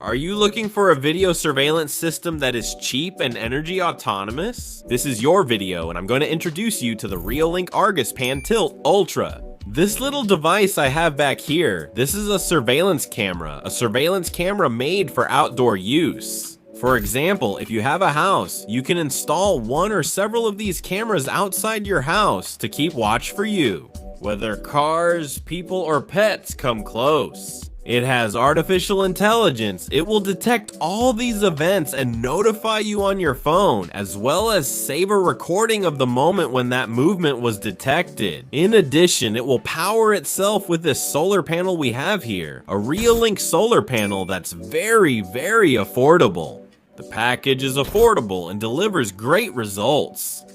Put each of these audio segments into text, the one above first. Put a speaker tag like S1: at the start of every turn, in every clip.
S1: Are you looking for a video surveillance system that is cheap and energy autonomous? This is your video, and I'm going to introduce you to the Reolink ARGUS Pan Tilt Ultra. This little device I have back here, this is a surveillance camera made for outdoor use. For example, if you have a house, you can install one or several of these cameras outside your house to keep watch for you, whether cars, people, or pets come close. It has artificial intelligence. It will detect all these events and notify you on your phone, as well as save a recording of the moment when that movement was detected. In addition, it will power itself with this solar panel we have here, a Reolink solar panel that's very, very affordable. The package is affordable and delivers great results.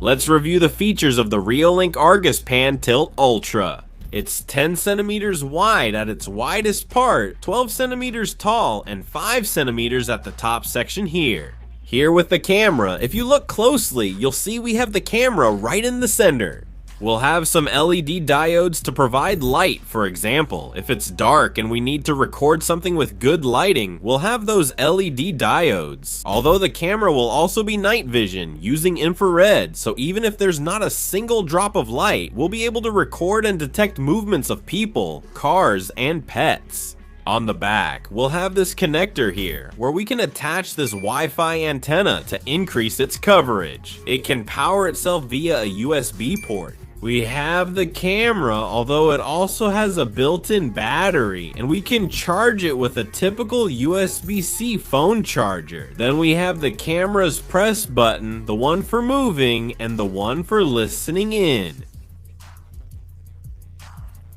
S1: Let's review the features of the Reolink ARGUS Pan Tilt Ultra. It's 10 centimeters wide at its widest part, 12 centimeters tall, and 5 centimeters at the top section here. Here with the camera, if you look closely, you'll see we have the camera right in the center. We'll have some LED diodes to provide light. For example, if it's dark and we need to record something with good lighting, we'll have those LED diodes. Although the camera will also be night vision using infrared, so even if there's not a single drop of light, we'll be able to record and detect movements of people, cars, and pets. On the back, we'll have this connector here, where we can attach this Wi-Fi antenna to increase its coverage. It can power itself via a USB port. We have the camera, although it also has a built-in battery, and we can charge it with a typical USB-C phone charger. Then we have the camera's press button, the one for moving, and the one for listening in.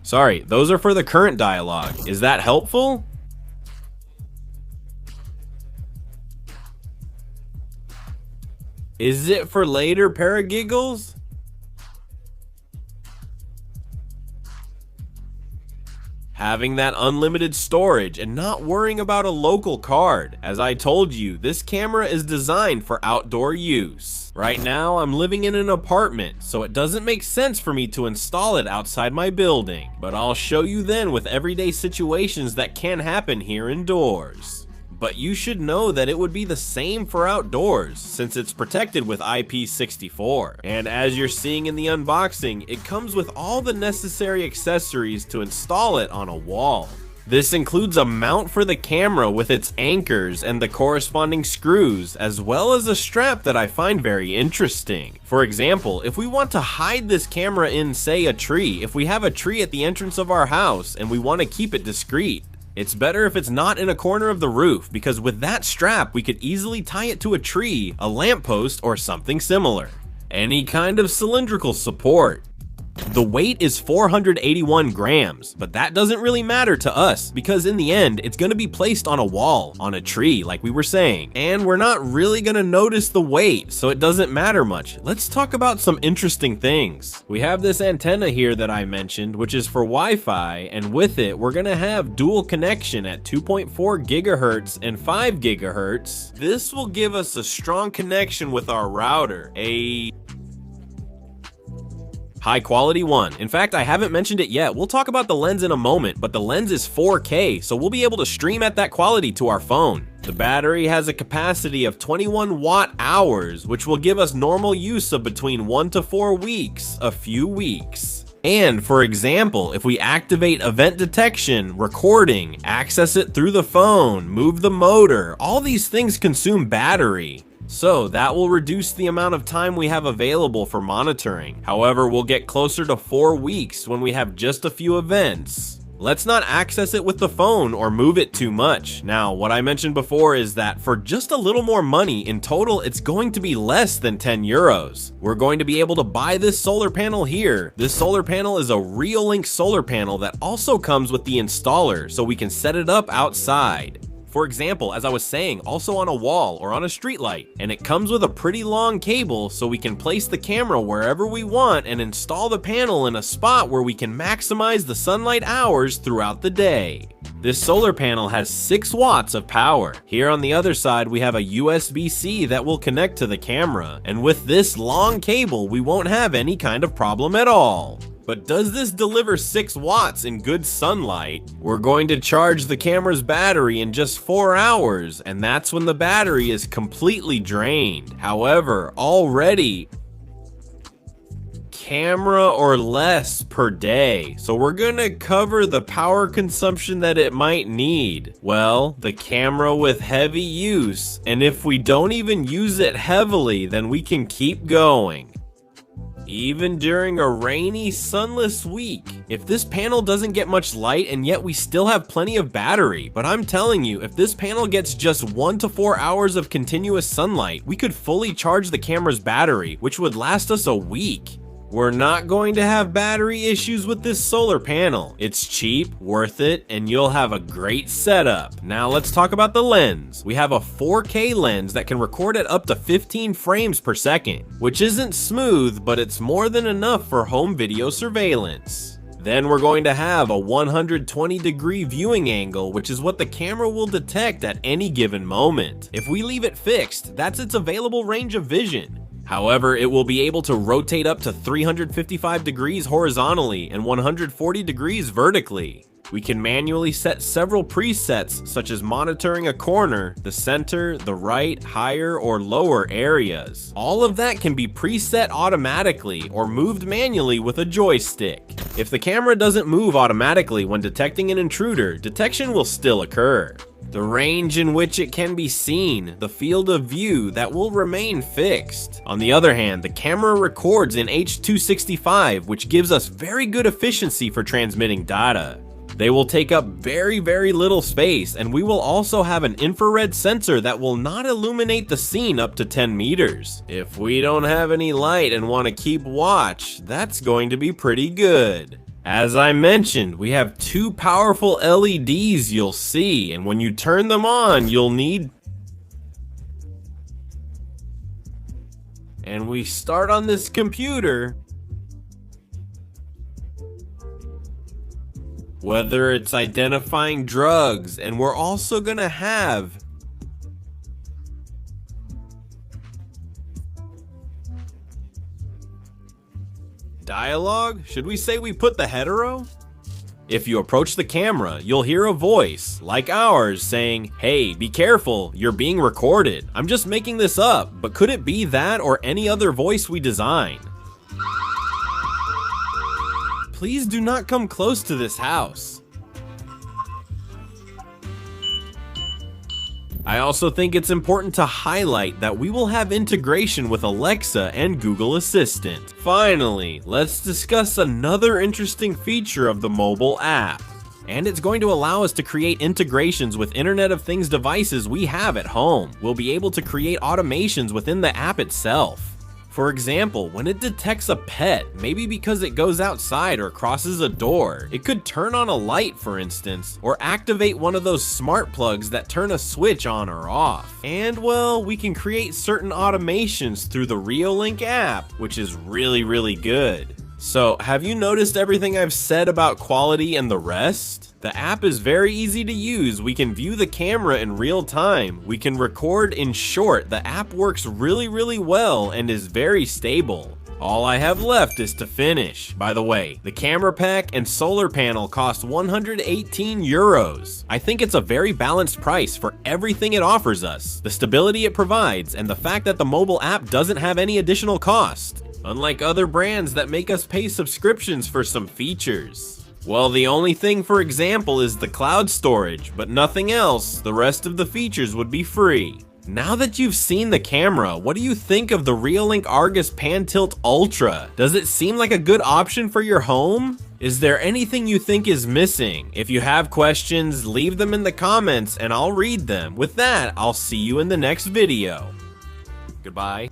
S1: Sorry, those are for the current dialogue. Is that helpful? Is it for later paragiggles? Having that unlimited storage and not worrying about a local card. As I told you, this camera is designed for outdoor use. Right now, I'm living in an apartment, so it doesn't make sense for me to install it outside my building. But I'll show you then with everyday situations that can happen here indoors. But you should know that it would be the same for outdoors, since it's protected with IP64. And as you're seeing in the unboxing, it comes with all the necessary accessories to install it on a wall. This includes a mount for the camera with its anchors and the corresponding screws, as well as a strap that I find very interesting. For example, if we want to hide this camera in, say, a tree, if we have a tree at the entrance of our house and we want to keep it discreet, it's better if it's not in a corner of the roof, because with that strap we could easily tie it to a tree, a lamppost, or something similar. Any kind of cylindrical support. The weight is 481 grams, but that doesn't really matter to us because in the end, it's going to be placed on a wall, on a tree, like we were saying, and we're not really going to notice the weight, so it doesn't matter much. Let's talk about some interesting things. We have this antenna here that I mentioned, which is for Wi-Fi, and with it, we're going to have dual connection at 2.4 gigahertz and 5 gigahertz. This will give us a strong connection with our router, a high quality one. In fact, I haven't mentioned it yet. We'll talk about the lens in a moment, but the lens is 4K, so we'll be able to stream at that quality to our phone. The battery has a capacity of 21 watt-hours, which will give us normal use of between 1 to 4 weeks, a few weeks. And for example, if we activate event detection, recording, access it through the phone, move the motor, all these things consume battery. So that will reduce the amount of time we have available for monitoring. However, we'll get closer to 4 weeks when we have just a few events. Let's not access it with the phone or move it too much. Now, what I mentioned before is that for just a little more money, in total, it's going to be less than 10 euros. We're going to be able to buy this solar panel here. This solar panel is a Reolink solar panel that also comes with the installer, so we can set it up outside. For example, as I was saying, also on a wall or on a street light. And it comes with a pretty long cable so we can place the camera wherever we want and install the panel in a spot where we can maximize the sunlight hours throughout the day. This solar panel has 6 watts of power. Here on the other side, we have a USB-C that will connect to the camera. And with this long cable, we won't have any kind of problem at all. But does this deliver 6 watts in good sunlight? We're going to charge the camera's battery in just 4 hours, and that's when the battery is completely drained. However, already camera or less per day. So we're gonna cover the power consumption that it might need. Well, the camera with heavy use, and if we don't even use it heavily, then we can keep going. Even during a rainy, sunless week. If this panel doesn't get much light and yet we still have plenty of battery, but I'm telling you, if this panel gets just 1 to 4 hours of continuous sunlight, we could fully charge the camera's battery, which would last us a week. We're not going to have battery issues with this solar panel. It's cheap, worth it, and you'll have a great setup. Now let's talk about the lens. We have a 4K lens that can record at up to 15 frames per second, which isn't smooth, but it's more than enough for home video surveillance. Then we're going to have a 120-degree viewing angle, which is what the camera will detect at any given moment. If we leave it fixed, that's its available range of vision. However, it will be able to rotate up to 355 degrees horizontally and 140 degrees vertically. We can manually set several presets, such as monitoring a corner, the center, the right, higher, or lower areas. All of that can be preset automatically or moved manually with a joystick. If the camera doesn't move automatically when detecting an intruder, detection will still occur. The range in which it can be seen, the field of view, that will remain fixed. On the other hand, the camera records in H.265, which gives us very good efficiency for transmitting data. They will take up very little space, and we will also have an infrared sensor that will not illuminate the scene up to 10 meters. If we don't have any light and want to keep watch, that's going to be pretty good. As I mentioned, we have 2 powerful LEDs you'll see, and when you turn them on, you'll need... And we start on this computer. Whether it's identifying drugs, and we're also gonna have dialogue? Should we say we put the hetero? If you approach the camera, you'll hear a voice, like ours, saying, "Hey, be careful, you're being recorded." I'm just making this up, but could it be that or any other voice we design? Please do not come close to this house. I also think it's important to highlight that we will have integration with Alexa and Google Assistant. Finally, let's discuss another interesting feature of the mobile app. And it's going to allow us to create integrations with Internet of Things devices we have at home. We'll be able to create automations within the app itself. For example, when it detects a pet, maybe because it goes outside or crosses a door, it could turn on a light, for instance, or activate one of those smart plugs that turn a switch on or off. And well, we can create certain automations through the Reolink app, which is really good. So, have you noticed everything I've said about quality and the rest? The app is very easy to use. We can view the camera in real time. We can record. In short, the app works really well and is very stable. All I have left is to finish. By the way, the camera pack and solar panel cost 118 euros. I think it's a very balanced price for everything it offers us, the stability it provides, and the fact that the mobile app doesn't have any additional cost, unlike other brands that make us pay subscriptions for some features. Well, the only thing, for example, is the cloud storage, but nothing else. The rest of the features would be free. Now that you've seen the camera, what do you think of the Reolink ARGUS Pan Tilt Ultra? Does it seem like a good option for your home? Is there anything you think is missing? If you have questions, leave them in the comments and I'll read them. With that, I'll see you in the next video. Goodbye.